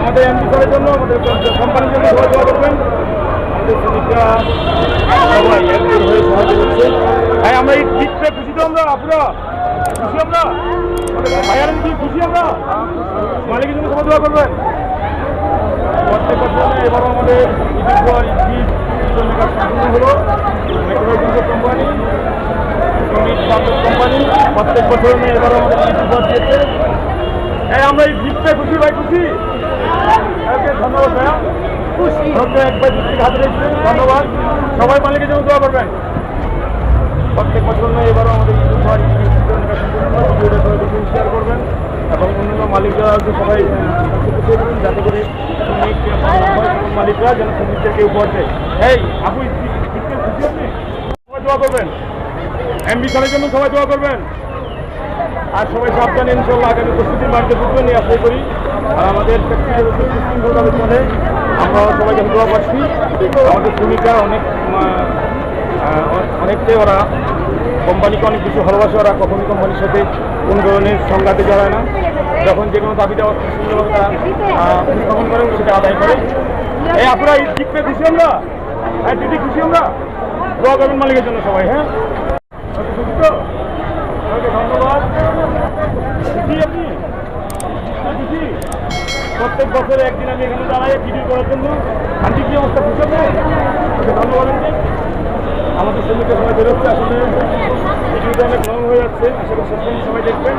আমাদের এমপি স্যারের জন্য, আমাদের কোম্পানির জন্য সবাই দোয়া করবেন। আমাদের শ্রমিকরা সবাই একজোট হয়ে সাহায্য করছে। ভাই আমরা এই জিততে খুশি তো, আমরা আপুরা খুশি, আমরা ভাইয়ার কি খুশি, আমরা মালিকের জন্য সবাই দোয়া করবেন। প্রত্যেক বছর এবারও আমাদের ঈদের পর ঈদ শ্রমিকরা সম্পূর্ণ হলো। মেট্রো কোম্পানি, শ্রমিক বান্ধব কোম্পানি প্রত্যেক বছর এবারও আমাদের ঈদ উপহার দিয়েছে। আমরা এই জিততে খুশি, ভাই খুশি। ধন্যবাদ ভাইয়া, খুশি একবার জিততে হাতে রেখেছেন, ধন্যবাদ। সবাই মালিকের জন্য দোয়া করবেন। প্রত্যেক বছর নয় এবারও আমাদের ঈদ উপহার ভিডিওটা সবাই দেখে শেয়ার করবেন এবং অন্যান্য মালিকরা সবাই করবেন যাতে করে শ্রমিক মালিকরা যেন শ্রমিকদেরকে উপহার দেয়। এই আপু জিততে খুশি আপনি, সবাই দোয়া করবেন। এমপি স্যারের জন্য সবাই দোয়া করবেন। আর সবাই সাবধানে ইনশাল্লাহ আগামী প্রস্তুতির বাড়িতে ঢুকবেন এই আশাই করি। আর আমাদের ফ্যাক্টরিভাবে চলে, আমরা সবাইকে দোয়া পাচ্ছি। আমাদের শ্রমিকরা অনেকটাই ওরা কোম্পানিকে অনেক বেশি ভালোবাসে। ওরা কখনই কোম্পানির সাথে কোনো ধরনের সংঘাতে জড়ায় না। যখন যে কোনো দাবি দেওয়া সুন্দরভাবে তারা উত্থাপন করে সেটা আদায় করে। এই আপনারা এই জিততে খুশি আমরা, হ্যাঁ দিদি খুশি আমরা। দোয়া করবেন মালিকের জন্য সবাই। হ্যাঁ ধন্যবাদ। খুশি আপনি, খুশি। প্রত্যেক বছরে একদিন আমি এখানে দাঁড়াই ভিডিও করার জন্য। আন্টি কি অবস্থা, খুশি আপনি? ধন্যবাদ। আমাদের শ্রমিকরা সবাই বেরোচ্ছে, আসলে ভিডিওটা অনেক লং হয়ে যাচ্ছে। আশা করি সবাই দেখবেন।